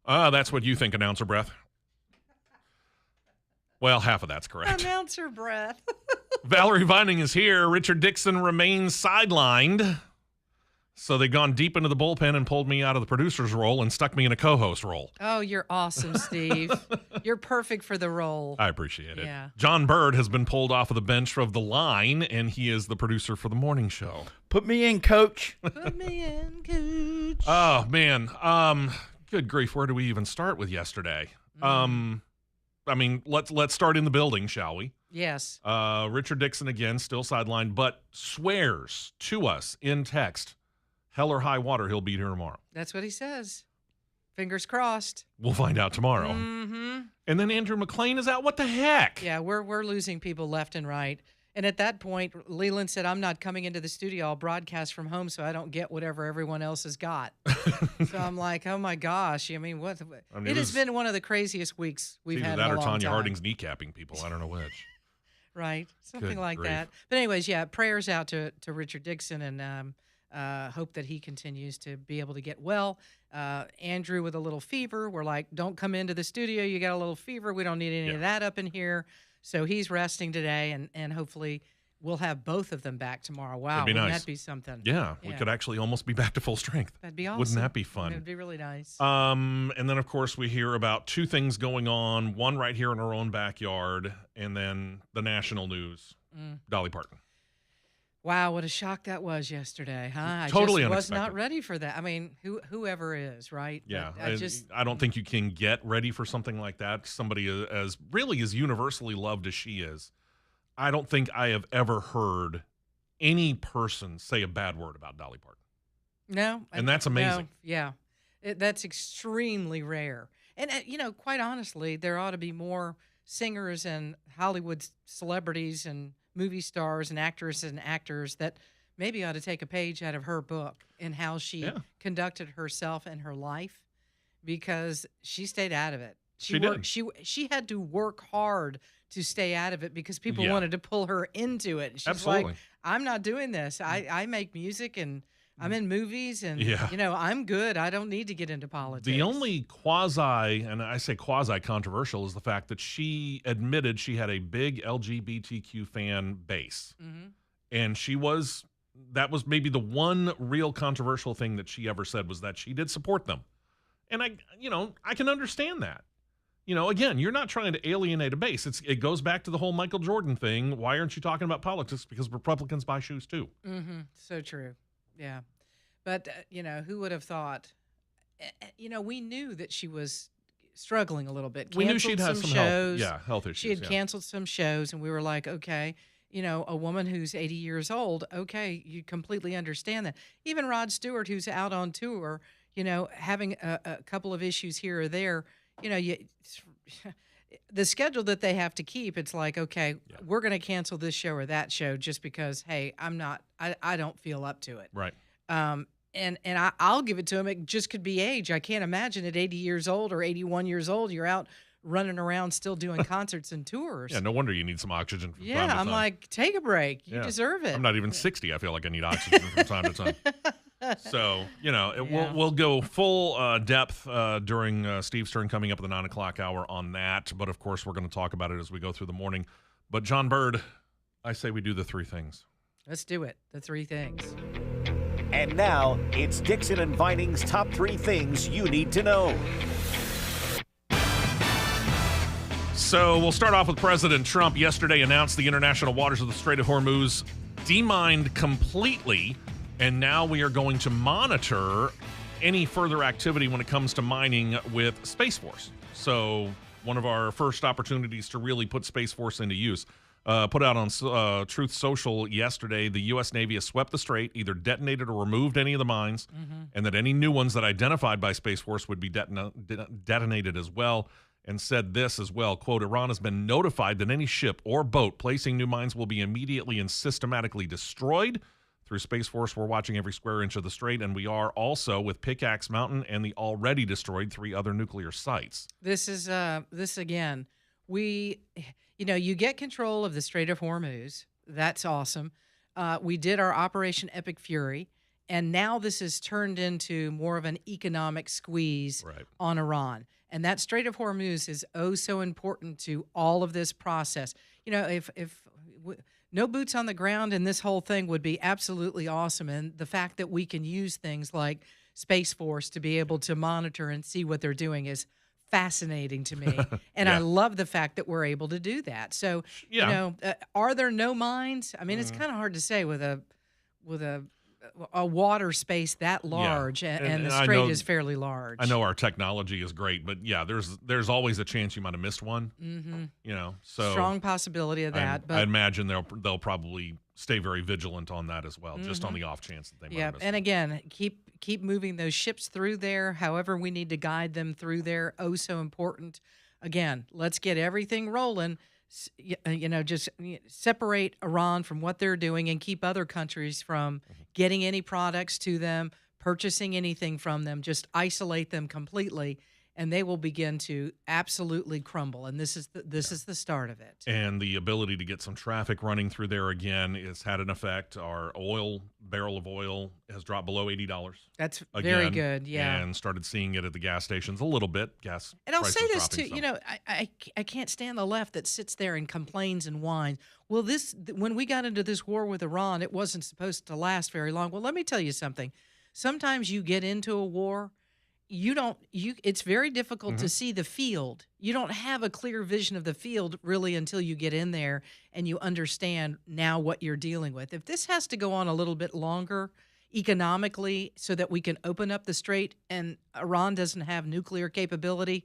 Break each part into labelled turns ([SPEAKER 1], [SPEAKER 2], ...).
[SPEAKER 1] That's what you think, announcer breath. Well, half of that's correct.
[SPEAKER 2] Announcer breath.
[SPEAKER 1] Valerie Vining is here. Richard Dixon remains sidelined. So they've gone deep into the bullpen and pulled me out of the producer's role and stuck me in a co-host role.
[SPEAKER 2] Oh, you're awesome, Steve. You're perfect for the role.
[SPEAKER 1] I appreciate it.
[SPEAKER 2] Yeah.
[SPEAKER 1] John Bird has been pulled off of the bench of The Line, and he is the producer for the morning show.
[SPEAKER 3] Put me in, coach.
[SPEAKER 2] Put me in, coach.
[SPEAKER 1] Oh, man. Good grief. Where do we even start with yesterday? I mean, let's start in the building, shall we?
[SPEAKER 2] Yes.
[SPEAKER 1] Richard Dixon, again, still sidelined, but swears to us in text, hell or high water, he'll be here tomorrow.
[SPEAKER 2] That's what he says. Fingers crossed.
[SPEAKER 1] We'll find out tomorrow.
[SPEAKER 2] Mm-hmm.
[SPEAKER 1] And then Andrew McLean is out. What the heck?
[SPEAKER 2] Yeah, we're losing people left and right. And at that point, Leland said, I'm not coming into the studio. I'll broadcast from home so I don't get whatever everyone else has got. So I'm like, oh, my gosh. I mean, what? It has been one of the craziest weeks we've had in a long time.
[SPEAKER 1] Either that or Tanya Harding's kneecapping people. I don't know which.
[SPEAKER 2] Right. Something
[SPEAKER 1] Good
[SPEAKER 2] like
[SPEAKER 1] grief.
[SPEAKER 2] that. But anyways, yeah, prayers out to Richard Dixon and hope that he continues to be able to get well. Andrew with a little fever. We're like, don't come into the studio. You got a little fever. We don't need any of that up in here. So he's resting today, and hopefully we'll have both of them back tomorrow. Wow,
[SPEAKER 1] That'd be
[SPEAKER 2] wouldn't
[SPEAKER 1] nice.
[SPEAKER 2] that be something?
[SPEAKER 1] Yeah, we could actually almost be back to full strength.
[SPEAKER 2] That'd be awesome.
[SPEAKER 1] Wouldn't that be fun?
[SPEAKER 2] It'd be really nice.
[SPEAKER 1] And then, of course, we hear about two things going on, one right here in our own backyard, and then the national news, Dolly Parton.
[SPEAKER 2] Wow, what a shock that was yesterday, huh?
[SPEAKER 1] Totally
[SPEAKER 2] I just was
[SPEAKER 1] unexpected.
[SPEAKER 2] not ready for that. I mean, whoever is, right?
[SPEAKER 1] Yeah,
[SPEAKER 2] But
[SPEAKER 1] I don't think you can get ready for something like that. Somebody as universally loved as she is. I don't think I have ever heard any person say a bad word about Dolly Parton.
[SPEAKER 2] No.
[SPEAKER 1] And that's amazing.
[SPEAKER 2] No, yeah. That's extremely rare. And, quite honestly, there ought to be more singers and Hollywood celebrities and movie stars and actresses and actors that maybe ought to take a page out of her book and how she conducted herself and her life, because she stayed out of it.
[SPEAKER 1] She did.
[SPEAKER 2] She had to work hard to stay out of it because people wanted to pull her into it. She's
[SPEAKER 1] Absolutely.
[SPEAKER 2] like, I'm not doing this. I make music and I'm in movies and, I'm good. I don't need to get into politics.
[SPEAKER 1] The only and I say quasi-controversial, is the fact that she admitted she had a big LGBTQ fan base.
[SPEAKER 2] Mm-hmm.
[SPEAKER 1] And that was maybe the one real controversial thing that she ever said, was that she did support them. And I can understand that. Again, you're not trying to alienate a base. It goes back to the whole Michael Jordan thing. Why aren't you talking about politics? Because Republicans buy shoes too.
[SPEAKER 2] Mm-hmm. So true. Yeah. But, who would have thought, we knew that she was struggling a little bit.
[SPEAKER 1] We knew she'd have some
[SPEAKER 2] shows.
[SPEAKER 1] Health issues.
[SPEAKER 2] She had canceled some shows, and we were like, okay, a woman who's 80 years old, okay, you completely understand that. Even Rod Stewart, who's out on tour, having a couple of issues here or there, the schedule that they have to keep, it's like, okay, we're going to cancel this show or that show just because, hey, I don't feel up to it.
[SPEAKER 1] Right.
[SPEAKER 2] And I'll give it to him. It just could be age. I can't imagine at 80 years old or 81 years old, you're out running around still doing concerts and tours.
[SPEAKER 1] Yeah, no wonder you need some oxygen from time to
[SPEAKER 2] Yeah,
[SPEAKER 1] time.
[SPEAKER 2] I'm like, take a break. You deserve it.
[SPEAKER 1] I'm not even 60. I feel like I need oxygen from time to time. So, we'll go full depth during Steve's turn coming up at the 9 o'clock hour on that. But, of course, we're going to talk about it as we go through the morning. But, John Bird, I say we do the three things.
[SPEAKER 2] Let's do it. The three things.
[SPEAKER 4] And now, it's Dixon and Vining's top three things you need to know.
[SPEAKER 1] So we'll start off with President Trump. Yesterday announced the international waters of the Strait of Hormuz demined completely, and now we are going to monitor any further activity when it comes to mining with Space Force. So one of our first opportunities to really put Space Force into use. Put out on Truth Social yesterday, the U.S. Navy has swept the strait, either detonated or removed any of the mines, and that any new ones that identified by Space Force would be detonated as well, and said this as well, quote, Iran has been notified that any ship or boat placing new mines will be immediately and systematically destroyed. Through Space Force, we're watching every square inch of the strait, and we are also with Pickaxe Mountain and the already destroyed 3 other nuclear sites.
[SPEAKER 2] This is, this again, you get control of the Strait of Hormuz. That's awesome. We did our Operation Epic Fury, And now this has turned into more of an economic squeeze
[SPEAKER 1] Right.
[SPEAKER 2] on Iran. And that Strait of Hormuz is oh so important to all of this process. You know, no boots on the ground in this whole thing would be absolutely awesome. And the fact that we can use things like Space Force to be able to monitor and see what they're doing is fascinating to me. And
[SPEAKER 1] Yeah.
[SPEAKER 2] I love the fact that we're able to do that. So,
[SPEAKER 1] Yeah.
[SPEAKER 2] you know, are there no mines? I mean, it's kind of hard to say with a water space that large, and the
[SPEAKER 1] I
[SPEAKER 2] strait
[SPEAKER 1] know-
[SPEAKER 2] is fairly large.
[SPEAKER 1] I know our technology is great, but yeah, there's always a chance you might have missed one.
[SPEAKER 2] Mm-hmm.
[SPEAKER 1] You know, so
[SPEAKER 2] Strong possibility of that.
[SPEAKER 1] I
[SPEAKER 2] but
[SPEAKER 1] imagine they'll probably stay very vigilant on that as well, just on the off chance that they might
[SPEAKER 2] yeah,
[SPEAKER 1] have missed
[SPEAKER 2] and
[SPEAKER 1] one.
[SPEAKER 2] again, keep moving those ships through there. However, we need to guide them through there. Oh, so important. Again, let's get everything rolling. You know, just separate Iran from what they're doing and keep other countries from getting any products to them, purchasing anything from them. Just isolate them completely, and they will begin to absolutely crumble. And this is the start of it.
[SPEAKER 1] And the ability to get some traffic running through there again has had an effect. Our barrel of oil has dropped below $80.
[SPEAKER 2] That's
[SPEAKER 1] Again,
[SPEAKER 2] very good. Yeah.
[SPEAKER 1] and started seeing it at the gas stations a little bit.
[SPEAKER 2] And I'll say
[SPEAKER 1] prices
[SPEAKER 2] this too,
[SPEAKER 1] dropping some.
[SPEAKER 2] you know, I can't stand the left that sits there and complains and whines. Well, when we got into this war with Iran, it wasn't supposed to last very long. Well, let me tell you something. Sometimes you get into a war, it's very difficult to see the field. You don't have a clear vision of the field really until you get in there and you understand now what you're dealing with. If this has to go on a little bit longer economically so that we can open up the strait and Iran doesn't have nuclear capability,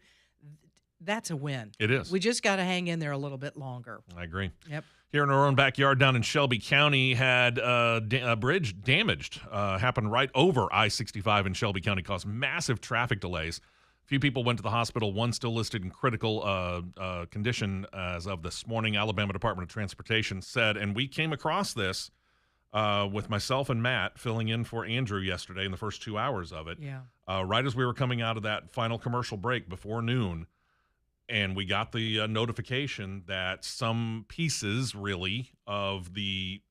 [SPEAKER 2] that's a win.
[SPEAKER 1] It is.
[SPEAKER 2] We just got to hang in there a little bit longer.
[SPEAKER 1] I agree.
[SPEAKER 2] Yep.
[SPEAKER 1] Here in our own backyard down in Shelby County, had a bridge damaged. Happened right over I-65 in Shelby County, caused massive traffic delays. A few people went to the hospital. One still listed in critical condition as of this morning. Alabama Department of Transportation said, and we came across this with myself and Matt filling in for Andrew yesterday in the first 2 hours of it.
[SPEAKER 2] Yeah.
[SPEAKER 1] Right as we were coming out of that final commercial break before noon, and we got the notification that some pieces, really, of the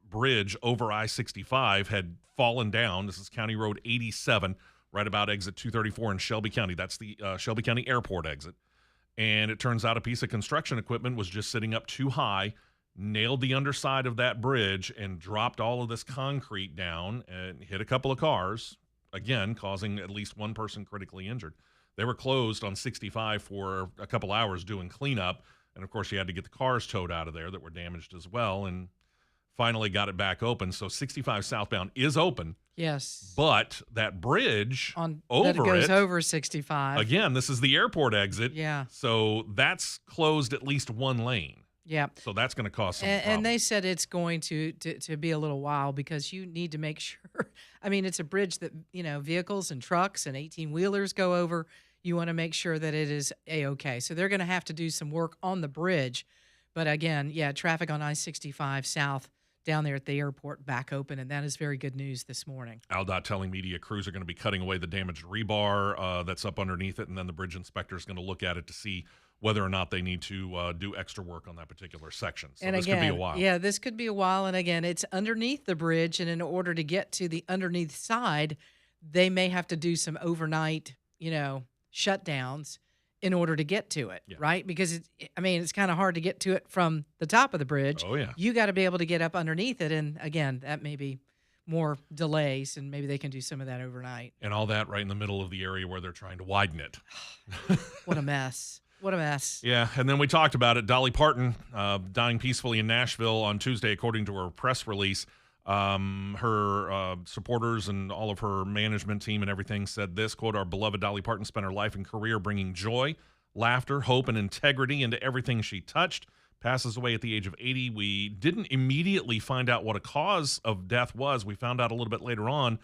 [SPEAKER 1] bridge over I-65 had fallen down. This is County Road 87, right about exit 234 in Shelby County. That's the Shelby County Airport exit. And it turns out a piece of construction equipment was just sitting up too high, nailed the underside of that bridge, and dropped all of this concrete down and hit a couple of cars, again, causing at least one person critically injured. They were closed on 65 for a couple hours doing cleanup. And, of course, you had to get the cars towed out of there that were damaged as well, and finally got it back open. So 65 southbound is open.
[SPEAKER 2] Yes.
[SPEAKER 1] But that bridge
[SPEAKER 2] That
[SPEAKER 1] over
[SPEAKER 2] goes
[SPEAKER 1] it,
[SPEAKER 2] over 65.
[SPEAKER 1] again, this is the airport exit.
[SPEAKER 2] Yeah.
[SPEAKER 1] So that's closed at least one lane.
[SPEAKER 2] Yeah.
[SPEAKER 1] So that's going to cause some
[SPEAKER 2] And
[SPEAKER 1] problems.
[SPEAKER 2] they said it's going to be a little while because you need to make sure. I mean, it's a bridge that, you know, vehicles and trucks and 18-wheelers go over. You want to make sure that it is A-OK. So they're going to have to do some work on the bridge. But again, yeah, traffic on I-65 south down there at the airport back open, and that is very good news this morning.
[SPEAKER 1] AlDOT telling media crews are going to be cutting away the damaged rebar that's up underneath it, and then the bridge inspector is going to look at it to see whether or not they need to do extra work on that particular section. So
[SPEAKER 2] And
[SPEAKER 1] this
[SPEAKER 2] again,
[SPEAKER 1] could be a while.
[SPEAKER 2] yeah, this could be a while. And again, it's underneath the bridge, and in order to get to the underneath side, they may have to do some overnight, you know, shutdowns in order to get to it,
[SPEAKER 1] Yeah.
[SPEAKER 2] right? Because it's kind of hard to get to it from the top of the bridge.
[SPEAKER 1] Oh, yeah.
[SPEAKER 2] You got to be able to get up underneath it, and again, that may be more delays, and maybe they can do some of that overnight.
[SPEAKER 1] And all that right in the middle of the area where they're trying to widen it.
[SPEAKER 2] What a mess! What a mess!
[SPEAKER 1] Yeah, and then we talked about it. Dolly Parton dying peacefully in Nashville on Tuesday, according to her press release. Her supporters and all of her management team and everything said this, quote, "Our beloved Dolly Parton spent her life and career bringing joy, laughter, hope, and integrity into everything she touched. Passes away at the age of 80. We didn't immediately find out what a cause of death was. We found out a little bit later on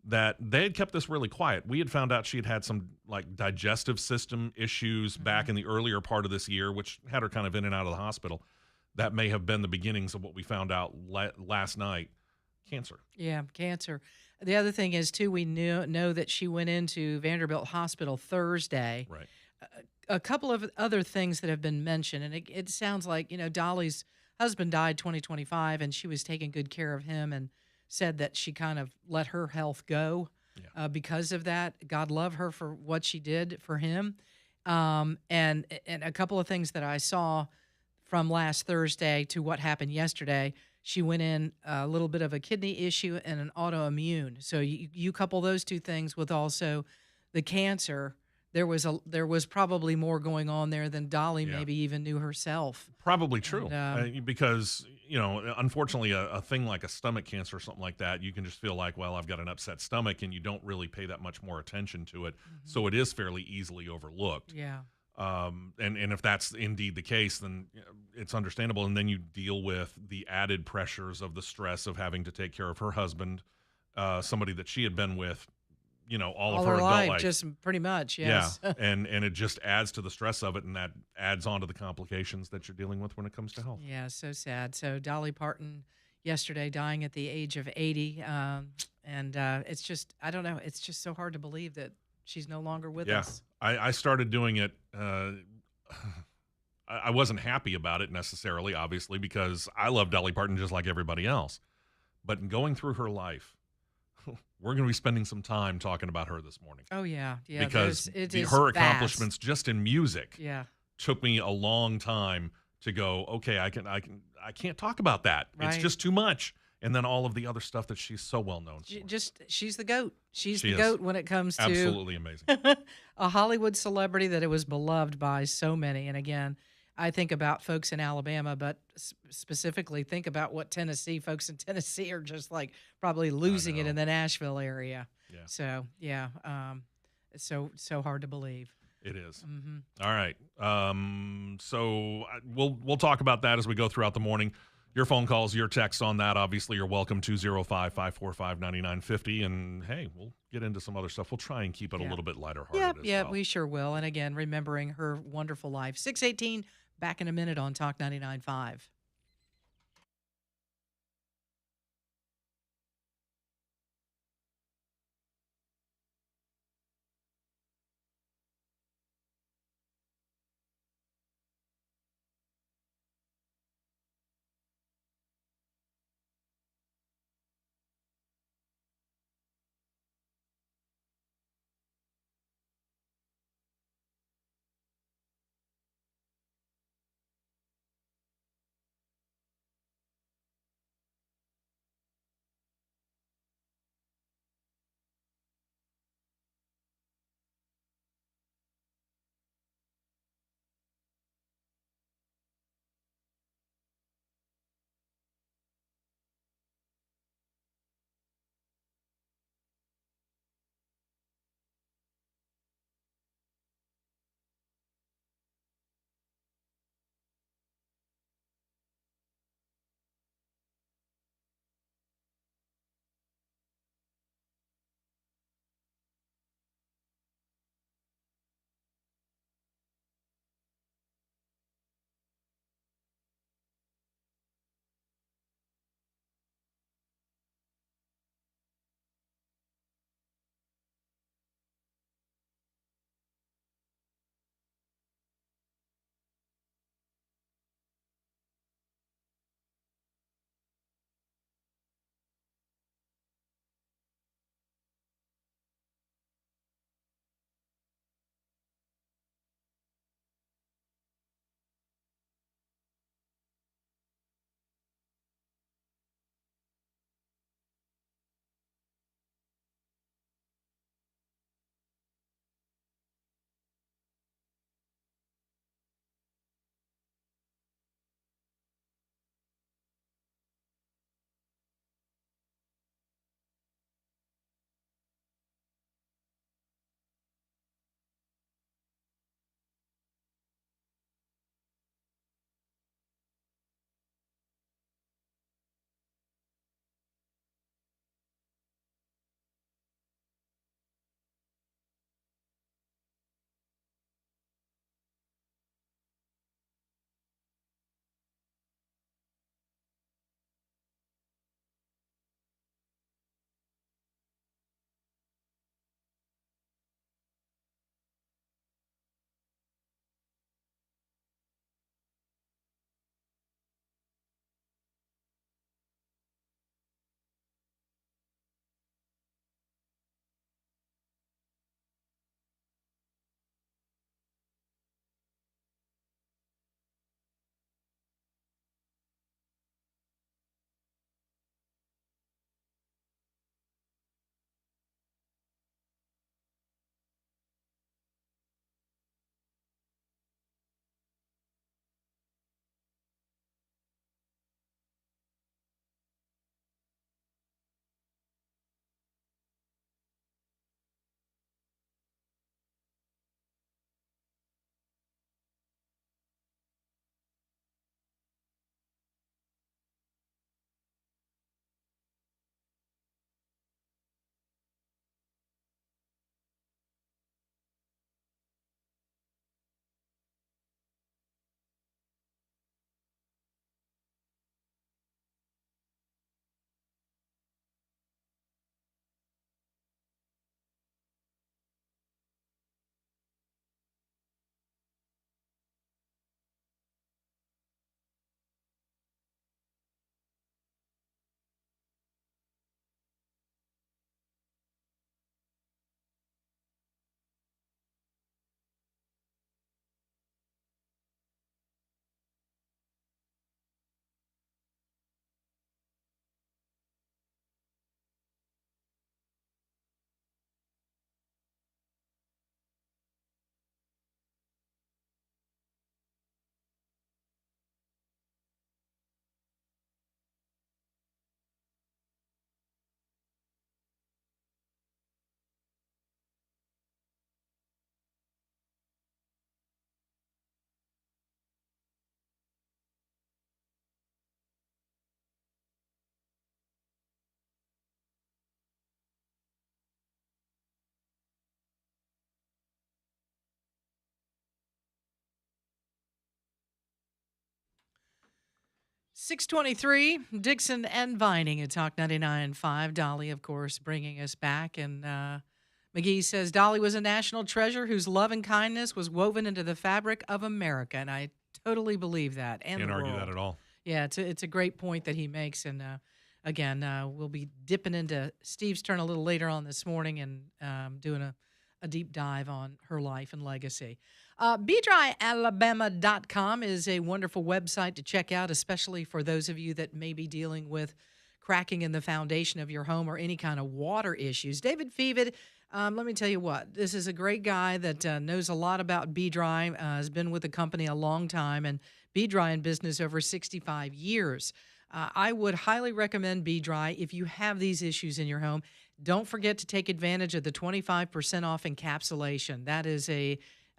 [SPEAKER 1] that they had kept this really quiet. We had found out she had had some like digestive system issues back in the earlier part of this year, which had her kind of in and out of the hospital. That may have been the beginnings of what we found out last night. Cancer.
[SPEAKER 2] Yeah, cancer. The other thing is, too, we know that she went into Vanderbilt Hospital Thursday.
[SPEAKER 1] Right.
[SPEAKER 2] A couple of other things that have been mentioned, and it sounds like, you know, Dolly's husband died 2025, and she was taking good care of him and said that she kind of let her health go because of that. God love her for what she did for him. And a couple of things that I saw from last Thursday to what happened yesterday. She went in a little bit of a kidney issue and an autoimmune. So you couple those two things with also the cancer. There was probably more going on there than Dolly
[SPEAKER 1] Yeah.
[SPEAKER 2] maybe even knew herself.
[SPEAKER 1] Probably true,
[SPEAKER 2] And,
[SPEAKER 1] because unfortunately, a thing like a stomach cancer or something like that, you can just feel like, well, I've got an upset stomach, and you don't really pay that much more attention to it, so it is fairly easily overlooked.
[SPEAKER 2] Yeah.
[SPEAKER 1] And if that's indeed the case, then it's understandable. And then you deal with the added pressures of the stress of having to take care of her husband, somebody that she had been with, all of her adult life.
[SPEAKER 2] Just pretty much, yes.
[SPEAKER 1] Yeah, and it just adds to the stress of it, and that adds on to the complications that you're dealing with when it comes to health.
[SPEAKER 2] Yeah, so sad. So Dolly Parton yesterday dying at the age of 80. And it's just, I don't know, it's just so hard to believe that she's no longer with us.
[SPEAKER 1] I started doing it. I wasn't happy about it necessarily, obviously, because I love Dolly Parton just like everybody else. But in going through her life, we're going to be spending some time talking about her this morning.
[SPEAKER 2] Oh, yeah.
[SPEAKER 1] Because
[SPEAKER 2] it is
[SPEAKER 1] her
[SPEAKER 2] vast.
[SPEAKER 1] accomplishments just in music
[SPEAKER 2] Yeah.
[SPEAKER 1] took me a long time to go, okay, I can't talk about that.
[SPEAKER 2] Right.
[SPEAKER 1] It's just too much. And then all of the other stuff that she's so well known for.
[SPEAKER 2] She's the GOAT. She's
[SPEAKER 1] She
[SPEAKER 2] the
[SPEAKER 1] is.
[SPEAKER 2] GOAT when it comes to
[SPEAKER 1] Absolutely amazing.
[SPEAKER 2] a Hollywood celebrity that it was beloved by so many. And again, I think about folks in Alabama, but specifically think about what Tennessee folks in Tennessee are just like probably losing it
[SPEAKER 1] know.
[SPEAKER 2] in the Nashville area.
[SPEAKER 1] Yeah.
[SPEAKER 2] So yeah, it's so hard to believe.
[SPEAKER 1] It is.
[SPEAKER 2] Mm-hmm.
[SPEAKER 1] All right. So we'll talk about that as we go throughout the morning. Your phone calls, your texts on that, obviously, you're welcome, 205-545-9950. And, hey, we'll get into some other stuff. We'll try and keep it a little bit lighter hearted as
[SPEAKER 2] Yeah,
[SPEAKER 1] well.
[SPEAKER 2] we sure will. And again, remembering her wonderful life. 6:18, back in a minute on Talk 99.5. 623, Dixon and Vining at Talk 99.5. Dolly, of course, bringing us back. And McGee says, Dolly was a national treasure whose love and kindness was woven into the fabric of America. And I totally believe that. And
[SPEAKER 1] Can't
[SPEAKER 2] the
[SPEAKER 1] argue
[SPEAKER 2] world.
[SPEAKER 1] that at all.
[SPEAKER 2] Yeah, it's a great point that he makes. And again, we'll be dipping into Steve's turn a little later on this morning and doing a deep dive on her life and legacy. BeDryAlabama.com is a wonderful website to check out, especially for those of you that may be dealing with cracking in the foundation of your home or any kind of water issues. David Fevid, let me tell you what, this is a great guy that knows a lot about B-Dry, has been with the company a long time, and B-Dry in business over 65 years. I would highly recommend B-Dry if you have these issues in your home. Don't forget to take advantage of the 25% off encapsulation. That is a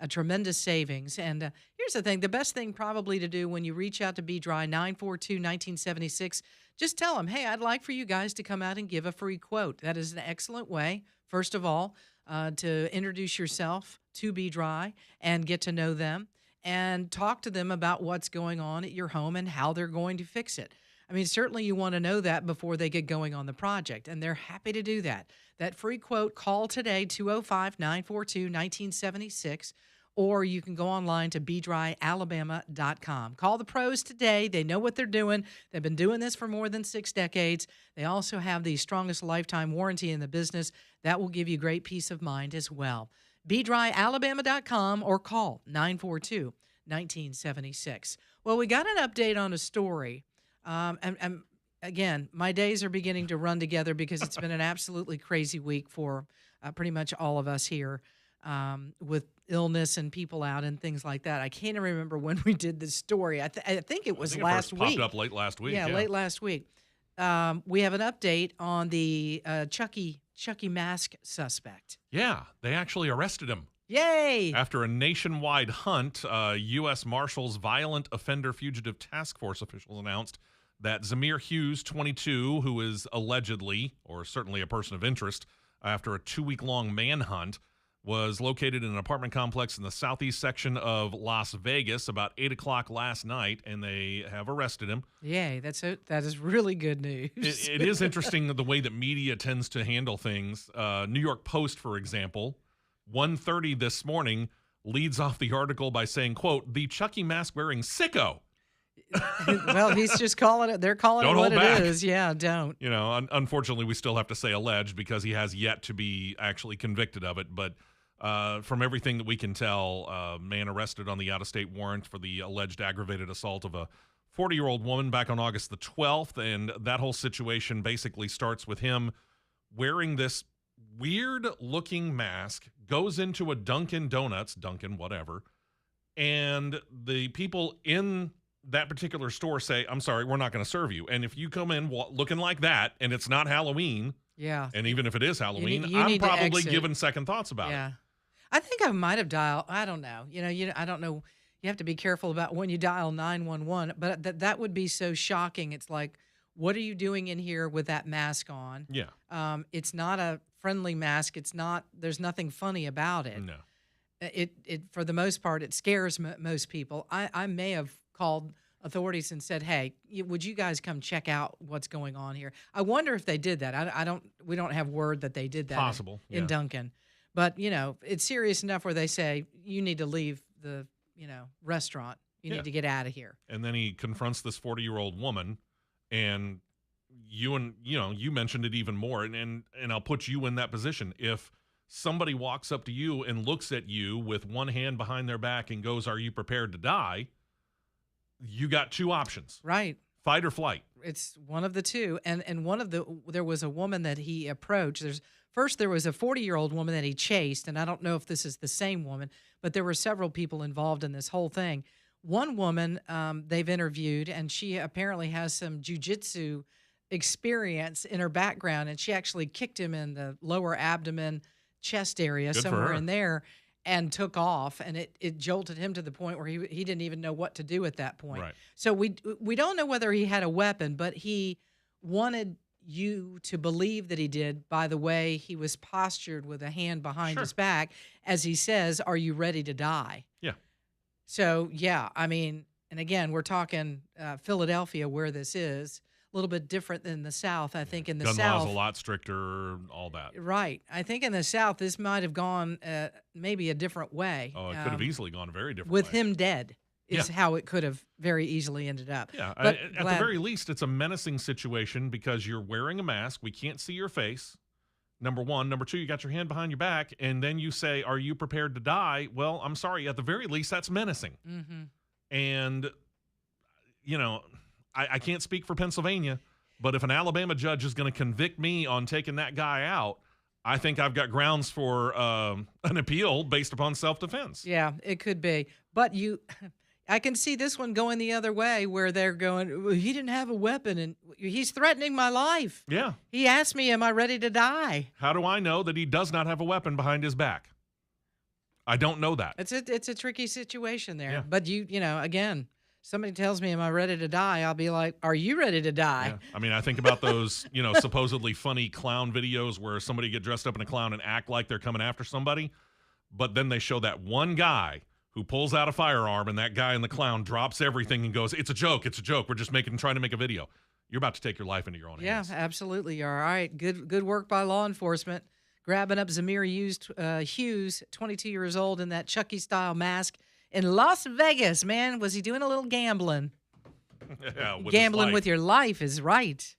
[SPEAKER 2] tremendous savings. And here's the thing. The best thing probably to do when you reach out to B-Dry, 942-1976, just tell them, hey, I'd like for you guys to come out and give a free quote. That is an excellent way, first of all, to introduce yourself to B-Dry and get to know them and talk to them about what's going on at your home and how they're going to fix it. I mean, certainly you want to know that before they get going on the project, and they're happy to do that. That free quote, call today, 205-942-1976, or you can go online to BeDryAlabama.com. Call the pros today. They know what they're doing. They've been doing this for more than 6 decades. They also have the strongest lifetime warranty in the business. That will give you great peace of mind as well. BeDryAlabama.com or call 942-1976. Well, we got an update on a story. And again, my days are beginning to run together because it's been an absolutely crazy week for pretty much all of us here with illness and people out and things like that. I can't even remember when we did this story. I think it was last week.
[SPEAKER 1] Popped up late last week.
[SPEAKER 2] Yeah, late last week. We have an update on the Chucky mask suspect.
[SPEAKER 1] Yeah, they actually arrested him.
[SPEAKER 2] Yay!
[SPEAKER 1] After a nationwide hunt, U.S. Marshals Violent Offender Fugitive Task Force officials announced that Zamir Hughes, 22, who is allegedly, or certainly a person of interest, after a 2-week-long manhunt, was located in an apartment complex in the southeast section of Las Vegas about 8 o'clock last night, and they have arrested him.
[SPEAKER 2] Yay, that is really good news.
[SPEAKER 1] It is interesting the way that media tends to handle things. New York Post, for example, 1:30 this morning, leads off the article by saying, quote, the Chucky mask-wearing sicko.
[SPEAKER 2] Well, he's just calling it. They're calling
[SPEAKER 1] Don't
[SPEAKER 2] it what
[SPEAKER 1] hold back.
[SPEAKER 2] it is. Yeah, don't.
[SPEAKER 1] You know, unfortunately, we still have to say alleged because he has yet to be actually convicted of it. But from everything that we can tell, man arrested on the out-of-state warrant for the alleged aggravated assault of a 40-year-old woman back on August the 12th. And that whole situation basically starts with him wearing this weird-looking mask, goes into a Dunkin' whatever, and the people in that particular store say, I'm sorry, we're not going to serve you. And if you come in looking like that and it's not Halloween,
[SPEAKER 2] yeah,
[SPEAKER 1] and even if it is Halloween,
[SPEAKER 2] you
[SPEAKER 1] I'm
[SPEAKER 2] need to
[SPEAKER 1] probably
[SPEAKER 2] exit.
[SPEAKER 1] giving second thoughts about it.
[SPEAKER 2] Yeah. I think I might have dialed, I don't know. I don't know. You have to be careful about when you dial 911, but that would be so shocking. It's like, what are you doing in here with that mask on?
[SPEAKER 1] Yeah.
[SPEAKER 2] It's not a friendly mask. There's nothing funny about it.
[SPEAKER 1] No.
[SPEAKER 2] It for the most part, it scares most people. I may have called authorities and said, hey, would you guys come check out what's going on here? I wonder if they did that. We don't have word that they did that
[SPEAKER 1] Possible,
[SPEAKER 2] in
[SPEAKER 1] yeah.
[SPEAKER 2] Duncan. But, it's serious enough where they say, you need to leave the, restaurant. You
[SPEAKER 1] Yeah.
[SPEAKER 2] need to get out of here.
[SPEAKER 1] And then he confronts this 40-year-old woman, and you mentioned it even more, and I'll put you in that position. If somebody walks up to you and looks at you with one hand behind their back and goes, are you prepared to die? You got two options.
[SPEAKER 2] Right.
[SPEAKER 1] Fight or flight.
[SPEAKER 2] It's one of the two. And there was a woman that he approached. There was a 40-year-old woman that he chased, and I don't know if this is the same woman, but there were several people involved in this whole thing. One woman they've interviewed, and she apparently has some jujitsu experience in her background, and she actually kicked him in the lower abdomen, chest area,
[SPEAKER 1] Good for
[SPEAKER 2] somewhere
[SPEAKER 1] her.
[SPEAKER 2] in there, and took off, and it jolted him to the point where he didn't even know what to do at that point.
[SPEAKER 1] Right.
[SPEAKER 2] So we don't know whether he had a weapon, but he wanted you to believe that he did by the way he was postured with a hand behind
[SPEAKER 1] Sure.
[SPEAKER 2] his back as he says, are you ready to die?
[SPEAKER 1] Yeah.
[SPEAKER 2] So, yeah, I mean, And again, we're talking Philadelphia, where this is a little bit different than the South. I think in the
[SPEAKER 1] Gun
[SPEAKER 2] South,
[SPEAKER 1] laws a lot stricter, all that.
[SPEAKER 2] right? I think in the South, this might have gone maybe a different way.
[SPEAKER 1] Oh, it could have easily gone a very different
[SPEAKER 2] with
[SPEAKER 1] way.
[SPEAKER 2] him dead. Is
[SPEAKER 1] Yeah.
[SPEAKER 2] how it could have very easily ended up.
[SPEAKER 1] Yeah,
[SPEAKER 2] But
[SPEAKER 1] at
[SPEAKER 2] glad-
[SPEAKER 1] the very least, it's a menacing situation because you're wearing a mask. We can't see your face. Number one. Number two, you got your hand behind your back, and then you say, "Are you prepared to die?" Well, I'm sorry. At the very least, that's menacing.
[SPEAKER 2] Mhm.
[SPEAKER 1] And, you know, I can't speak for Pennsylvania, but if an Alabama judge is going to convict me on taking that guy out, I think I've got grounds for an appeal based upon self-defense.
[SPEAKER 2] Yeah, it could be. But I can see this one going the other way where they're going, well, he didn't have a weapon and he's threatening my life.
[SPEAKER 1] Yeah.
[SPEAKER 2] He asked me, am I ready to die?
[SPEAKER 1] How do I know that he does not have a weapon behind his back? I don't know that.
[SPEAKER 2] It's a tricky situation there.
[SPEAKER 1] Yeah.
[SPEAKER 2] But again, somebody tells me, am I ready to die? I'll be like, are you ready to die?
[SPEAKER 1] Yeah. I mean, I think about those, supposedly funny clown videos where somebody get dressed up in a clown and act like they're coming after somebody, but then they show that one guy who pulls out a firearm and that guy in the clown drops everything and goes, it's a joke. We're just trying to make a video. You're about to take your life into your own hands.
[SPEAKER 2] Yeah, absolutely. All right. Good work by law enforcement. Grabbing up Zamir Hughes, 22 years old, in that Chucky-style mask in Las Vegas. Man, was he doing a little gambling?
[SPEAKER 1] Yeah, with his
[SPEAKER 2] Gambling
[SPEAKER 1] life.
[SPEAKER 2] with your life is right.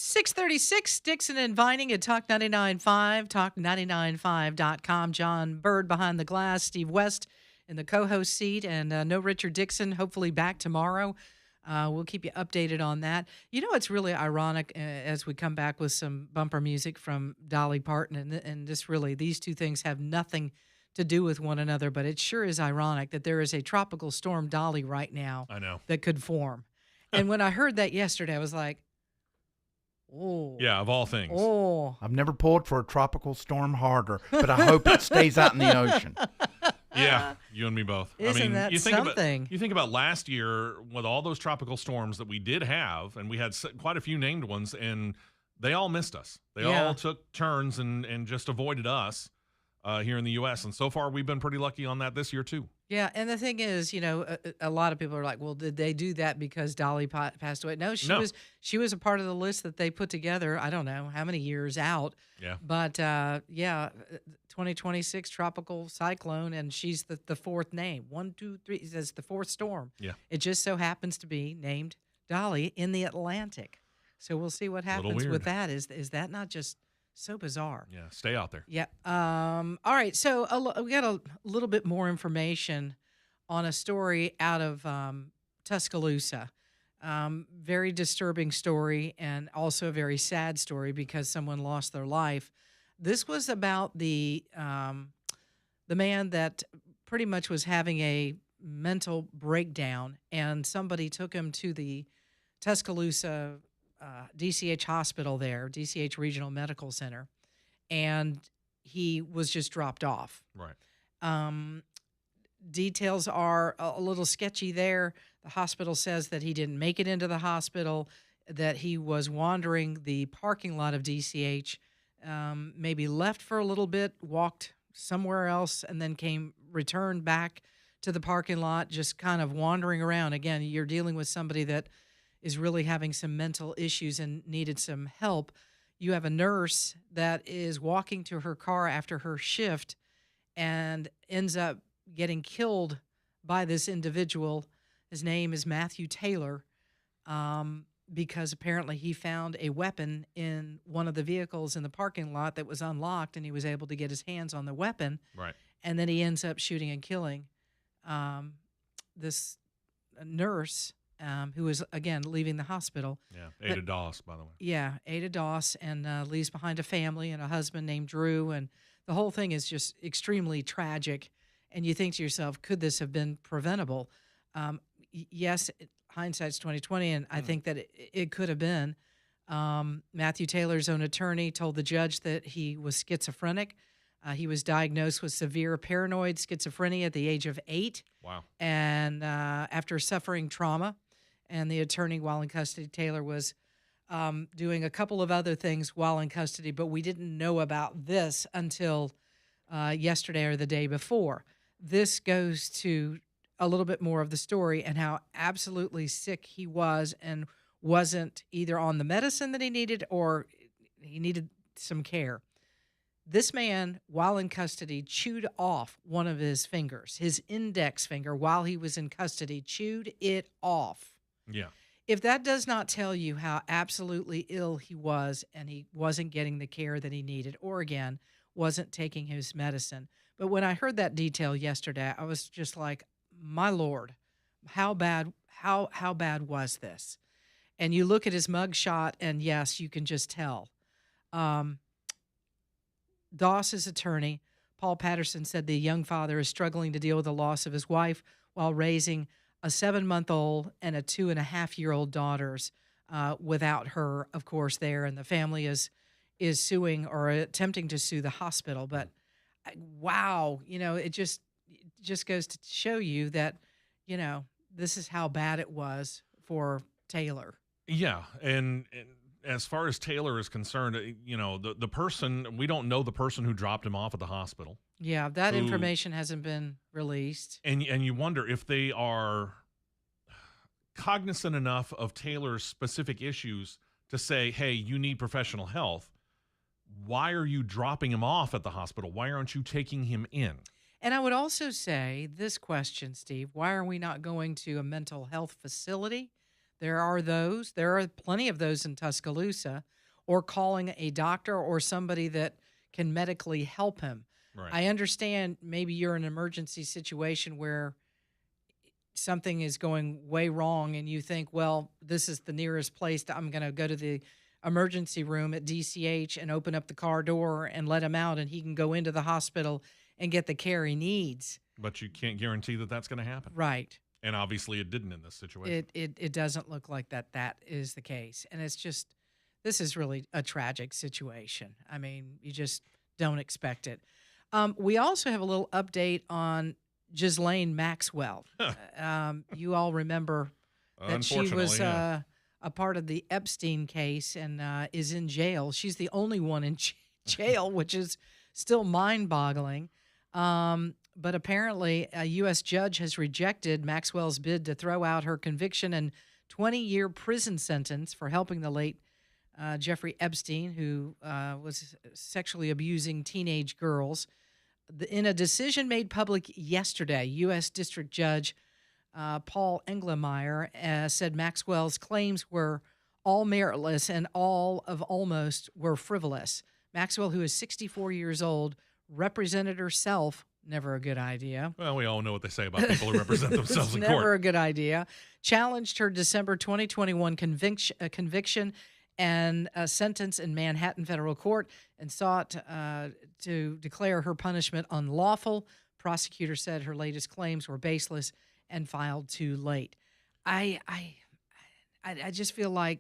[SPEAKER 2] 636, Dixon and Vining at Talk 99.5, talk995.com. John Bird behind the glass, Steve West in the co-host seat, and no Richard Dixon, hopefully back tomorrow. We'll keep you updated on that. You know, it's really ironic as we come back with some bumper music from Dolly Parton, and these two things have nothing to do with one another, but it sure is ironic that there is a tropical storm Dolly right now.
[SPEAKER 1] I know.
[SPEAKER 2] That could form. And when I heard that yesterday, I was like, oh.
[SPEAKER 1] Yeah, of all things.
[SPEAKER 2] Oh.
[SPEAKER 3] I've never pulled for a tropical storm harder, but I hope it stays out in the ocean.
[SPEAKER 1] Yeah, you and me both.
[SPEAKER 2] Isn't that
[SPEAKER 1] you think
[SPEAKER 2] something?
[SPEAKER 1] You think about last year with all those tropical storms that we did have, and we had quite a few named ones, and they all missed us. They all took turns and just avoided us here in the U.S., and so far we've been pretty lucky on that this year too.
[SPEAKER 2] Yeah, and the thing is, you know, a lot of people are like, well, did they do that because Dolly passed away? No, she was a part of the list that they put together, I don't know how many years out.
[SPEAKER 1] Yeah.
[SPEAKER 2] But, 2026 tropical cyclone, and she's the fourth name. 1, 2, 3, it says the fourth storm.
[SPEAKER 1] Yeah.
[SPEAKER 2] It just so happens to be named Dolly in the Atlantic. So we'll see what happens with that. Is that not just so bizarre?
[SPEAKER 1] Yeah, stay out there.
[SPEAKER 2] Yeah. All right. So we got a little bit more information on a story out of Tuscaloosa. Very disturbing story, and also a very sad story because someone lost their life. This was about the man that pretty much was having a mental breakdown, and somebody took him to the Tuscaloosa DCH hospital there, DCH Regional Medical Center, and he was just dropped off.
[SPEAKER 1] Right.
[SPEAKER 2] Details are a little sketchy there. The hospital says that he didn't make it into the hospital, that he was wandering the parking lot of DCH, maybe left for a little bit, walked somewhere else, and then returned back to the parking lot, just kind of wandering around. Again, you're dealing with somebody that is really having some mental issues and needed some help. You have a nurse that is walking to her car after her shift and ends up getting killed by this individual. His name is Matthew Taylor, because apparently he found a weapon in one of the vehicles in the parking lot that was unlocked, and he was able to get his hands on the weapon.
[SPEAKER 1] Right.
[SPEAKER 2] And then he ends up shooting and killing this nurse who was, again, leaving the hospital.
[SPEAKER 1] Yeah, Ada Doss, by the way.
[SPEAKER 2] Yeah, Ada Doss, and leaves behind a family and a husband named Drew, and the whole thing is just extremely tragic. And you think to yourself, could this have been preventable? Yes, hindsight's 20/20, and I think that it could have been. Matthew Taylor's own attorney told the judge that he was schizophrenic. He was diagnosed with severe paranoid schizophrenia at the age of 8.
[SPEAKER 1] Wow.
[SPEAKER 2] And after suffering trauma, and the attorney while in custody, Taylor was doing a couple of other things while in custody, but we didn't know about this until yesterday or the day before. This goes to a little bit more of the story and how absolutely sick he was and wasn't either on the medicine that he needed or he needed some care. This man, while in custody, chewed off one of his fingers, his index finger, while he was in custody, chewed it off.
[SPEAKER 1] Yeah.
[SPEAKER 2] If that does not tell you how absolutely ill he was and he wasn't getting the care that he needed, or again, wasn't taking his medicine. But when I heard that detail yesterday, I was just like, my Lord, how bad was this? And you look at his mugshot, and yes, you can just tell. Doss's attorney, Paul Patterson, said the young father is struggling to deal with the loss of his wife while raising a 7-month-old and a 2.5-year-old daughters without her, of course, there. And the family is suing or attempting to sue the hospital. But wow, it just goes to show you that, this is how bad it was for Taylor.
[SPEAKER 1] Yeah, and as far as Taylor is concerned, the person, we don't know the person who dropped him off at the hospital.
[SPEAKER 2] Yeah, that information hasn't been released.
[SPEAKER 1] And you wonder if they are cognizant enough of Taylor's specific issues to say, hey, you need professional health. Why are you dropping him off at the hospital? Why aren't you taking him in?
[SPEAKER 2] And I would also say this question, Steve, why are we not going to a mental health facility There are those. There are plenty of those in Tuscaloosa, or calling a doctor or somebody that can medically help him.
[SPEAKER 1] Right.
[SPEAKER 2] I understand maybe you're in an emergency situation where something is going way wrong and you think, well, this is the nearest place I'm going to go to the emergency room at DCH and open up the car door and let him out and he can go into the hospital and get the care he needs.
[SPEAKER 1] But you can't guarantee that that's going to happen.
[SPEAKER 2] Right.
[SPEAKER 1] And obviously it didn't in this situation.
[SPEAKER 2] It doesn't look like that is the case. And it's just, this is really a tragic situation. I mean, you just don't expect it. We also have a little update on Ghislaine Maxwell. You all remember that she was a part of the Epstein case and is in jail. She's the only one in jail, which is still mind-boggling. But apparently, a U.S. judge has rejected Maxwell's bid to throw out her conviction and 20-year prison sentence for helping the late Jeffrey Epstein, who was sexually abusing teenage girls. In a decision made public yesterday, U.S. District Judge Paul Engelmeyer said Maxwell's claims were all meritless and all of almost were frivolous. Maxwell, who is 64 years old, represented herself. Never a good idea.
[SPEAKER 1] Well, we all know what they say about people who represent themselves in court.
[SPEAKER 2] Never a good idea. Challenged her December 2021 conviction and a sentence in Manhattan federal court and sought to declare her punishment unlawful. Prosecutor said her latest claims were baseless and filed too late. I just feel like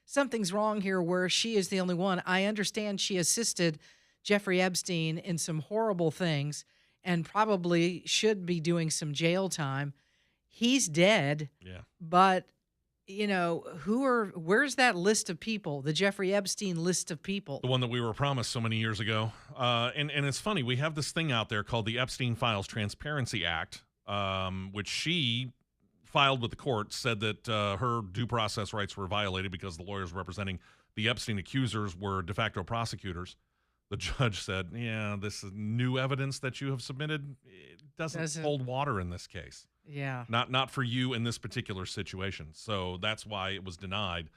[SPEAKER 2] something's wrong here where she is the only one. I understand she assisted Jeffrey Epstein in some horrible things and probably should be doing some jail time. He's dead.
[SPEAKER 1] Yeah.
[SPEAKER 2] But, you know, where's that list of people, the Jeffrey Epstein list of people?
[SPEAKER 1] The one that we were promised so many years ago. And it's funny, we have this thing out there called the Epstein Files Transparency Act, which she filed with the court, said that her due process rights were violated because the lawyers representing the Epstein accusers were de facto prosecutors. The judge said, yeah, this is new evidence that you have submitted. It doesn't hold water in this case.
[SPEAKER 2] Yeah.
[SPEAKER 1] Not for you in this particular situation. So that's why it was denied.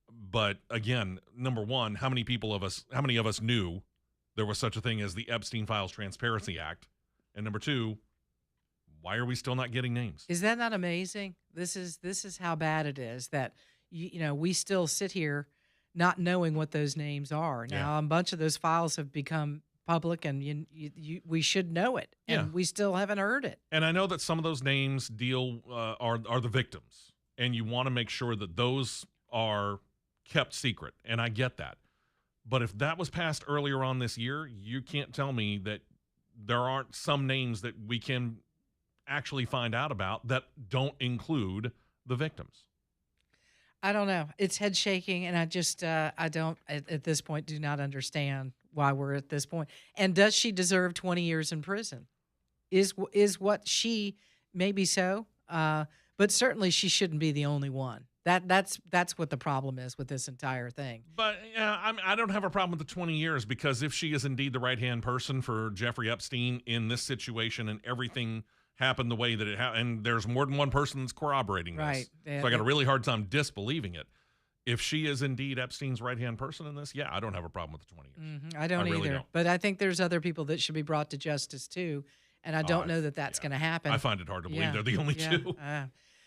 [SPEAKER 1] But again, number one, how many of us knew there was such a thing as the Epstein Files Transparency Act? And number two, why are we still not getting names?
[SPEAKER 2] Is that not amazing? This is how bad it is that you know, we still sit here not knowing what those names are. Now, a bunch of those files have become public, and we should know it, and we still haven't heard it.
[SPEAKER 1] And I know that some of those names are the victims, and you want to make sure that those are kept secret, and I get that. But if that was passed earlier on this year, you can't tell me that there aren't some names that we can actually find out about that don't include the victims.
[SPEAKER 2] I don't know. It's head shaking, and I just I don't at this point do not understand why we're at this point. And does she deserve 20 years in prison? Is what she maybe so, but certainly she shouldn't be the only one. That's what the problem is with this entire thing.
[SPEAKER 1] But yeah, I don't have a problem with the 20 years because if she is indeed the right-hand person for Jeffrey Epstein in this situation and everything happened the way that it happened, and there's more than one person that's corroborating this.
[SPEAKER 2] Right.
[SPEAKER 1] So I got a really hard time disbelieving it. If she is indeed Epstein's right-hand person in this, yeah, I don't have a problem with the 20 years.
[SPEAKER 2] Mm-hmm. I don't
[SPEAKER 1] really
[SPEAKER 2] either.
[SPEAKER 1] don't.
[SPEAKER 2] But I think there's other people that should be brought to justice too, and I don't know that that's going to happen.
[SPEAKER 1] I find it hard to believe they're the only two.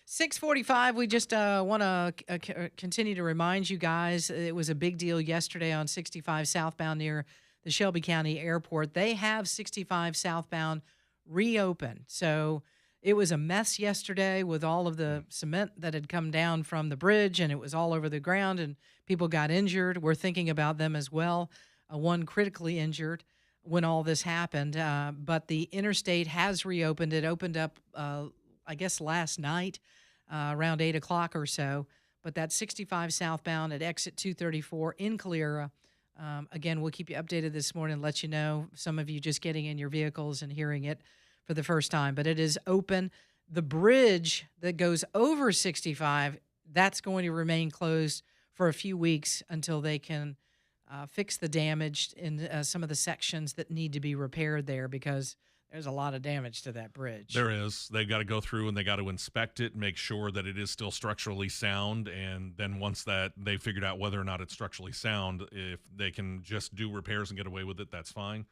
[SPEAKER 2] 6:45. We just want to continue to remind you guys it was a big deal yesterday on 65 southbound near the Shelby County Airport. They have 65 southbound reopened. So it was a mess yesterday with all of the cement that had come down from the bridge, and it was all over the ground, and people got injured. We're thinking about them as well. One critically injured when all this happened. But the interstate has reopened. It opened up, I guess, last night around 8 o'clock or so. But that 65 southbound at exit 234 in Calera. Again, we'll keep you updated this morning and let you know. Some of you just getting in your vehicles and hearing it for the first time. But it is open. The bridge that goes over 65, that's going to remain closed for a few weeks until they can fix the damage in some of the sections that need to be repaired there because there's a lot of damage to that bridge.
[SPEAKER 1] There is. They've got to go through and they got to inspect it, make sure that it is still structurally sound. And then once that they figured out whether or not it's structurally sound, if they can just do repairs and get away with it, that's fine.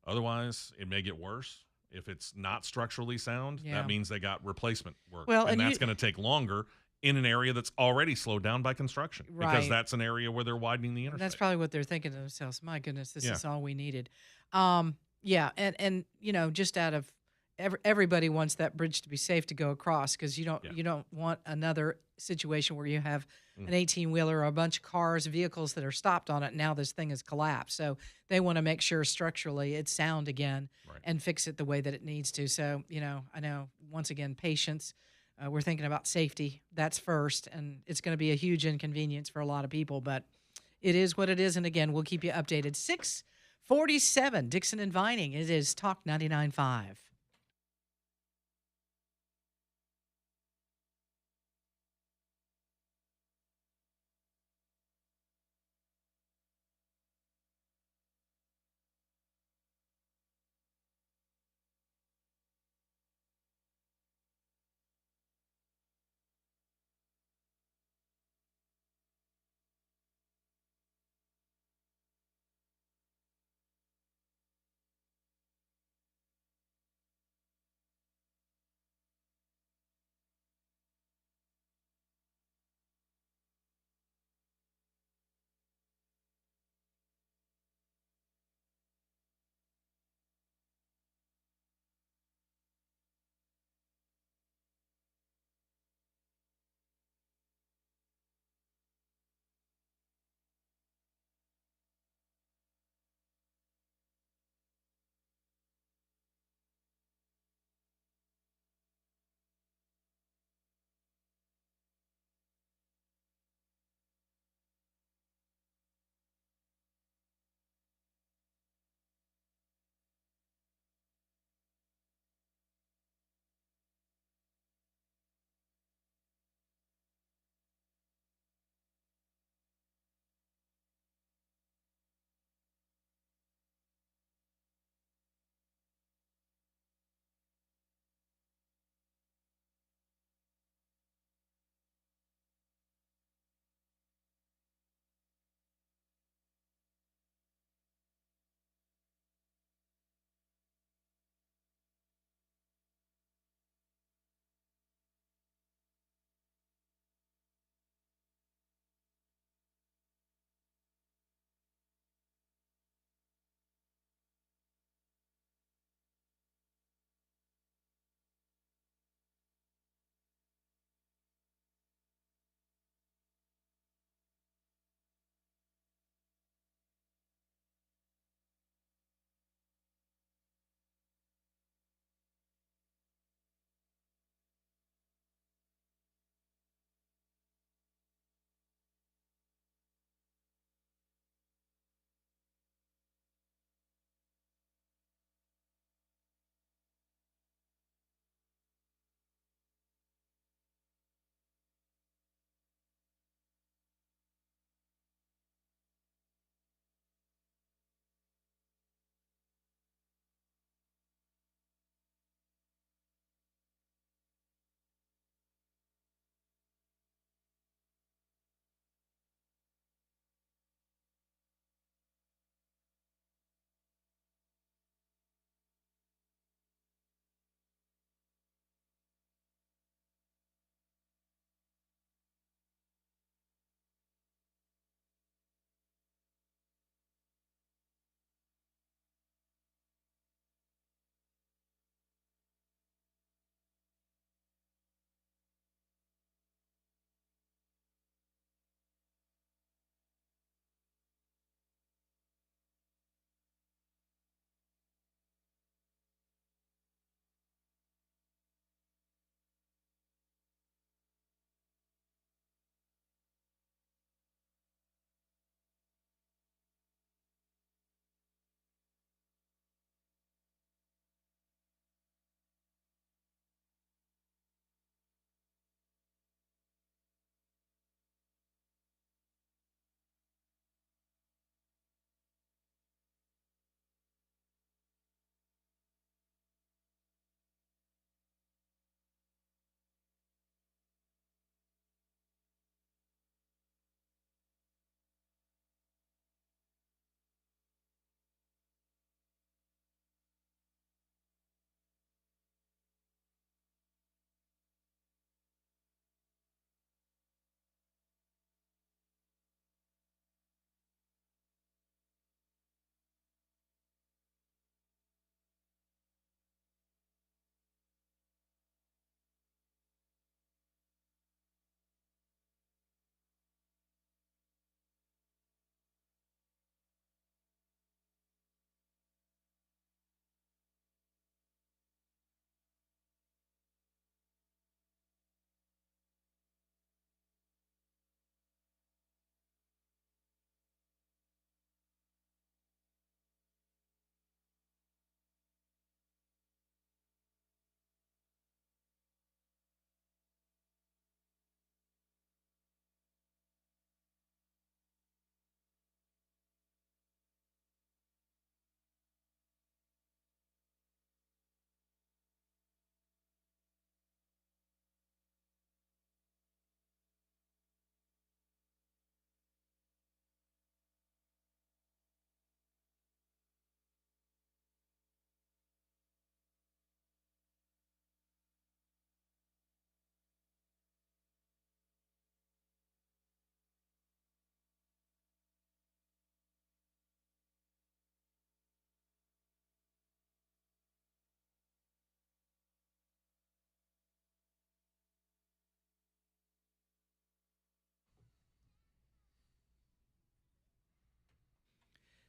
[SPEAKER 1] Otherwise, it may get worse. If it's not structurally sound,
[SPEAKER 2] Yeah.
[SPEAKER 1] that means they got replacement work.
[SPEAKER 2] Well,
[SPEAKER 1] and
[SPEAKER 2] and
[SPEAKER 1] that's going to take longer in an area that's already slowed down by construction. Because
[SPEAKER 2] Right.
[SPEAKER 1] that's an area where they're widening the interstate.
[SPEAKER 2] That's probably what they're thinking to themselves. My goodness, this
[SPEAKER 1] Yeah.
[SPEAKER 2] is all we needed. Yeah, and just out of everybody wants that bridge to be safe to go across, because you don't want another situation where you have an 18-wheeler or a bunch of cars, vehicles that are stopped on it. Now this thing has collapsed, so they want to make sure structurally it's sound again
[SPEAKER 1] Right.
[SPEAKER 2] and fix it the way that it needs to. So I know once again patience. We're thinking about safety. That's first, and it's going to be a huge inconvenience for a lot of people, but it is what it is. And again, we'll keep you updated. 647 Dixon and Vining. It is Talk 99.5.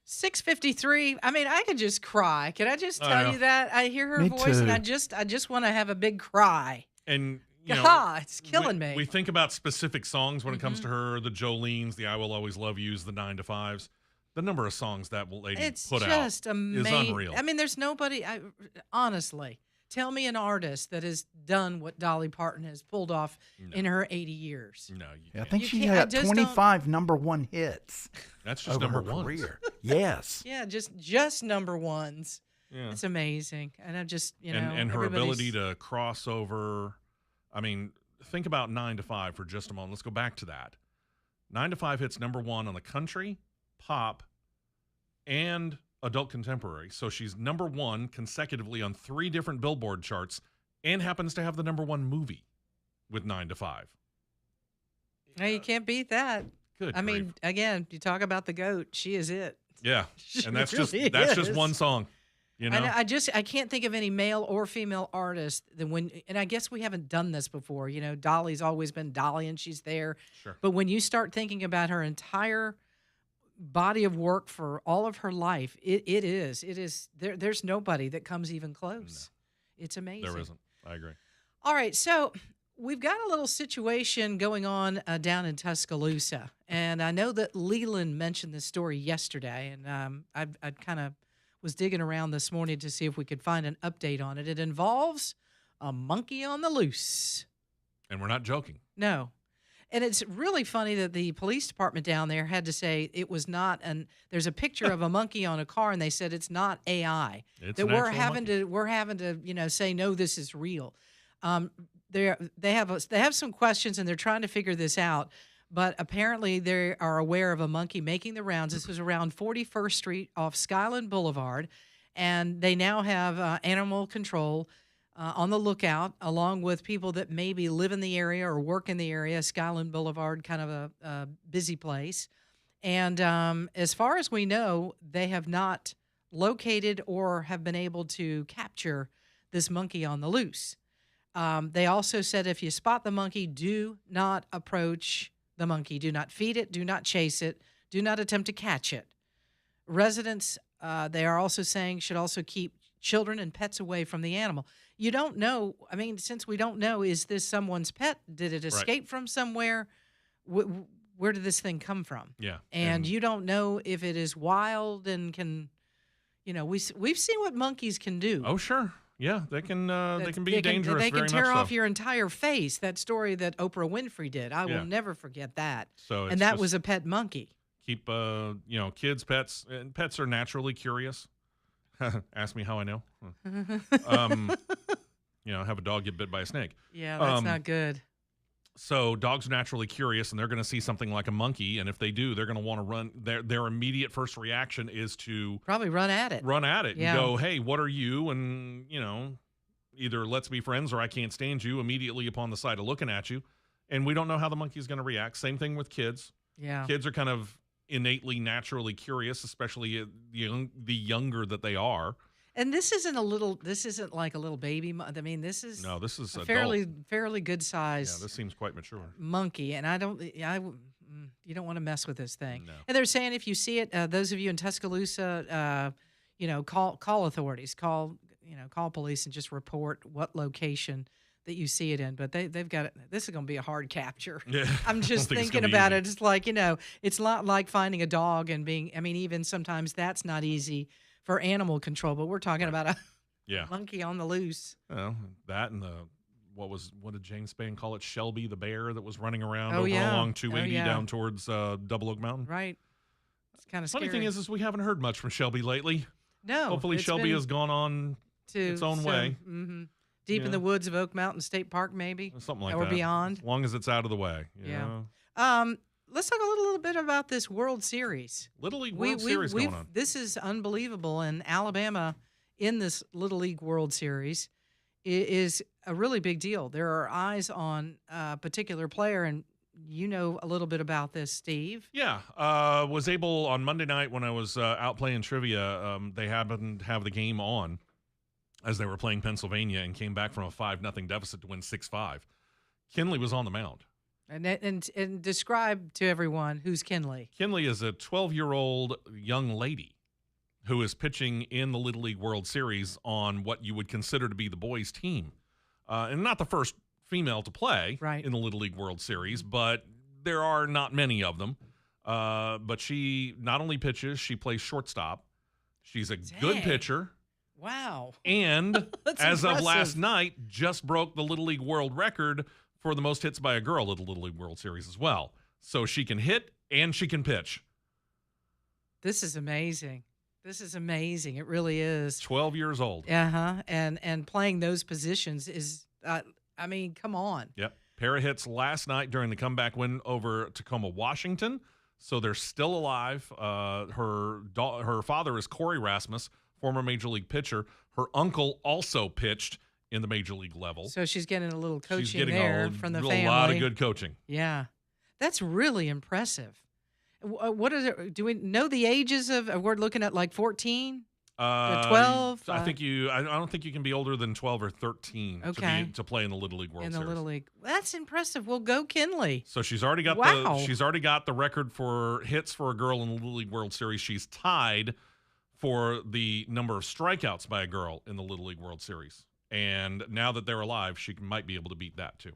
[SPEAKER 2] 6:53. I mean, I could just cry. Can I just tell
[SPEAKER 1] know.
[SPEAKER 2] you that? I hear her
[SPEAKER 3] Me
[SPEAKER 2] voice and
[SPEAKER 3] too.
[SPEAKER 2] I just want to have a big cry.
[SPEAKER 1] And you know,
[SPEAKER 2] God, it's killing me.
[SPEAKER 1] We think about specific songs when it comes
[SPEAKER 2] Mm-hmm.
[SPEAKER 1] to her, the Jolene's, the I Will Always Love You's, the 9 to 5s. The number of songs that lady
[SPEAKER 2] It's
[SPEAKER 1] put out
[SPEAKER 2] just
[SPEAKER 1] is
[SPEAKER 2] amazing.
[SPEAKER 1] unreal.
[SPEAKER 2] I mean, there's nobody. Honestly, tell me an artist that has done what Dolly Parton has pulled off in her 80 years.
[SPEAKER 1] No, you
[SPEAKER 3] Yeah, I
[SPEAKER 1] can't.
[SPEAKER 3] think
[SPEAKER 2] You
[SPEAKER 3] she
[SPEAKER 2] can't- I
[SPEAKER 3] had
[SPEAKER 2] just don't-
[SPEAKER 3] 25 #1 hits
[SPEAKER 1] That's just
[SPEAKER 3] over
[SPEAKER 1] number
[SPEAKER 3] her
[SPEAKER 1] one.
[SPEAKER 3] career. Yes.
[SPEAKER 2] Yeah, just number ones.
[SPEAKER 1] Yeah.
[SPEAKER 2] It's amazing, and I just
[SPEAKER 1] and her
[SPEAKER 2] everybody's-
[SPEAKER 1] ability to cross over. I mean, think about 9 to 5 for just a moment. Let's go back to that. 9 to 5 hits number one on the country, pop, and adult contemporary. So she's number one consecutively on 3 different Billboard charts and happens to have the number one movie with 9 to 5.
[SPEAKER 2] Hey, you can't beat that.
[SPEAKER 1] Good.
[SPEAKER 2] I
[SPEAKER 1] grief.
[SPEAKER 2] mean, again, you talk about the GOAT. She is it.
[SPEAKER 1] yeah.
[SPEAKER 2] She
[SPEAKER 1] And that's
[SPEAKER 2] really
[SPEAKER 1] just
[SPEAKER 2] is.
[SPEAKER 1] one song. You know?
[SPEAKER 2] I can't think of any male or female artist that and I guess we haven't done this before. You know, Dolly's always been Dolly and she's there.
[SPEAKER 1] Sure.
[SPEAKER 2] But when you start thinking about her entire body of work for all of her life, it is there's nobody that comes even close. It's amazing.
[SPEAKER 1] There isn't. I agree.
[SPEAKER 2] All right, so we've got a little situation going on down in Tuscaloosa, and I know that Leland mentioned this story yesterday, and I kind of was digging around this morning to see if we could find an update on it. It involves a monkey on the loose.
[SPEAKER 1] And we're not joking.
[SPEAKER 2] No. And it's really funny that the police department down there had to say it was not there's a picture of a monkey on a car and they said it's not AI.
[SPEAKER 1] It's
[SPEAKER 2] that
[SPEAKER 1] an
[SPEAKER 2] we're
[SPEAKER 1] actual
[SPEAKER 2] having
[SPEAKER 1] monkey.
[SPEAKER 2] to say no, this is real. They have some questions and they're trying to figure this out. But apparently they are aware of a monkey making the rounds. This was around 41st Street off Skyland Boulevard. And they now have animal control on the lookout, along with people that maybe live in the area or work in the area. Skyland Boulevard, kind of a busy place. And as far as we know, they have not located or have been able to capture this monkey on the loose. They also said if you spot the monkey, do not approach the monkey. Do not feed it. Do not chase it. Do not attempt to catch it. Residents, they are also saying, should also keep children and pets away from the animal. You don't know. I mean, since we don't know, is this someone's pet? Did it escape from somewhere? Where did this thing come from?
[SPEAKER 1] Yeah.
[SPEAKER 2] And you don't know if it is wild and can, we've seen what monkeys can do.
[SPEAKER 1] Oh, sure. Yeah, they can be dangerous.
[SPEAKER 2] They can
[SPEAKER 1] very
[SPEAKER 2] tear
[SPEAKER 1] much
[SPEAKER 2] off
[SPEAKER 1] so.
[SPEAKER 2] your entire face. That story that Oprah Winfrey did. I
[SPEAKER 1] Yeah.
[SPEAKER 2] will never forget that.
[SPEAKER 1] So it's
[SPEAKER 2] And that
[SPEAKER 1] just
[SPEAKER 2] was a pet monkey.
[SPEAKER 1] keep kids, pets, and pets are naturally curious. Ask me how I know. Have a dog get bit by a snake.
[SPEAKER 2] Yeah, that's
[SPEAKER 1] Um,
[SPEAKER 2] not good.
[SPEAKER 1] So dogs are naturally curious, and they're going to see something like a monkey, and if they do, they're going to want to run. Their immediate first reaction is to
[SPEAKER 2] Probably run at it.
[SPEAKER 1] run at it
[SPEAKER 2] Yeah.
[SPEAKER 1] and go, "Hey, what are you?" And either let's be friends or I can't stand you immediately upon the sight of looking at you. And we don't know how the monkey's going to react. Same thing with kids.
[SPEAKER 2] Yeah.
[SPEAKER 1] Kids are kind of innately, naturally curious, especially the younger that they are.
[SPEAKER 2] And this isn't like a little baby. I mean, this is
[SPEAKER 1] No, this is
[SPEAKER 2] a
[SPEAKER 1] adult.
[SPEAKER 2] fairly good
[SPEAKER 1] Yeah,
[SPEAKER 2] size
[SPEAKER 1] this seems quite mature.
[SPEAKER 2] monkey. And you don't want to mess with this thing.
[SPEAKER 1] No.
[SPEAKER 2] And they're saying if you see it, those of you in Tuscaloosa, call authorities, call police and just report what location that you see it in. But they've got it. This is going to be a hard capture.
[SPEAKER 1] Yeah,
[SPEAKER 2] I'm
[SPEAKER 1] I
[SPEAKER 2] just
[SPEAKER 1] don't think it's
[SPEAKER 2] thinking
[SPEAKER 1] gonna be
[SPEAKER 2] about
[SPEAKER 1] easy.
[SPEAKER 2] it. It's like, it's not like finding a dog and even sometimes that's not easy for animal control, but we're talking about a
[SPEAKER 1] Yeah.
[SPEAKER 2] monkey on the loose.
[SPEAKER 1] Well, that and what did James Spann call it? Shelby the bear that was running around
[SPEAKER 2] Oh,
[SPEAKER 1] over
[SPEAKER 2] yeah.
[SPEAKER 1] along
[SPEAKER 2] Oh,
[SPEAKER 1] 280
[SPEAKER 2] yeah.
[SPEAKER 1] down towards Double Oak Mountain.
[SPEAKER 2] Right. It's kind of scary.
[SPEAKER 1] Funny thing is we haven't heard much from Shelby lately.
[SPEAKER 2] no.
[SPEAKER 1] Hopefully
[SPEAKER 2] it's
[SPEAKER 1] Shelby
[SPEAKER 2] been
[SPEAKER 1] has gone on
[SPEAKER 2] to
[SPEAKER 1] its own way.
[SPEAKER 2] Deep
[SPEAKER 1] Yeah.
[SPEAKER 2] in the woods of Oak Mountain State Park, maybe.
[SPEAKER 1] something like
[SPEAKER 2] or
[SPEAKER 1] that.
[SPEAKER 2] beyond.
[SPEAKER 1] As long as it's out of the way. you
[SPEAKER 2] Yeah.
[SPEAKER 1] know?
[SPEAKER 2] Let's talk a little bit about this World Series.
[SPEAKER 1] Little League World Series going on.
[SPEAKER 2] This is unbelievable, and Alabama in this Little League World Series is a really big deal. There are eyes on a particular player, and you know a little bit about this, Steve.
[SPEAKER 1] Yeah, was able on Monday night when I was out playing trivia. They happened to have the game on as they were playing Pennsylvania and came back from a 5-0 deficit to win 6-5. Kinley was on the mound.
[SPEAKER 2] And describe to everyone who's Kinley.
[SPEAKER 1] Kinley is a 12-year-old young lady. who is pitching in the Little League World Series on what you would consider to be the boys' team. And not the first female to play
[SPEAKER 2] Right.
[SPEAKER 1] in the Little League World Series, but there are not many of them. But she not only pitches, she plays shortstop. She's a good
[SPEAKER 2] Dang.
[SPEAKER 1] pitcher.
[SPEAKER 2] Wow.
[SPEAKER 1] And
[SPEAKER 2] That's
[SPEAKER 1] as of last
[SPEAKER 2] impressive.
[SPEAKER 1] night, just broke the Little League World record for the most hits by a girl at the Little League World Series as well. So she can hit and she can pitch.
[SPEAKER 2] This is amazing. This is amazing. It really is.
[SPEAKER 1] 12 years old.
[SPEAKER 2] Uh-huh. And playing those positions is, I mean, come on.
[SPEAKER 1] Yep. Pair of hits last night during the comeback win over Tacoma, Washington. So they're still alive. Her father is Corey Rasmus, former Major League pitcher. Her uncle also pitched in the Major League level.
[SPEAKER 2] So she's getting a little
[SPEAKER 1] She's
[SPEAKER 2] coaching
[SPEAKER 1] getting
[SPEAKER 2] there from the family.
[SPEAKER 1] a lot of good coaching.
[SPEAKER 2] Yeah. That's really impressive. What is it? Do we know the ages of, we're looking at like 14? 12?
[SPEAKER 1] I don't think you can be older than 12 or 13
[SPEAKER 2] Okay.
[SPEAKER 1] to play in the Little League World
[SPEAKER 2] In the
[SPEAKER 1] Series.
[SPEAKER 2] Little League. That's impressive. Well, go Kinley.
[SPEAKER 1] So she's already got
[SPEAKER 2] Wow.
[SPEAKER 1] the record for hits for a girl in the Little League World Series. She's tied for the number of strikeouts by a girl in the Little League World Series. And now that they're alive, she might be able to beat that too.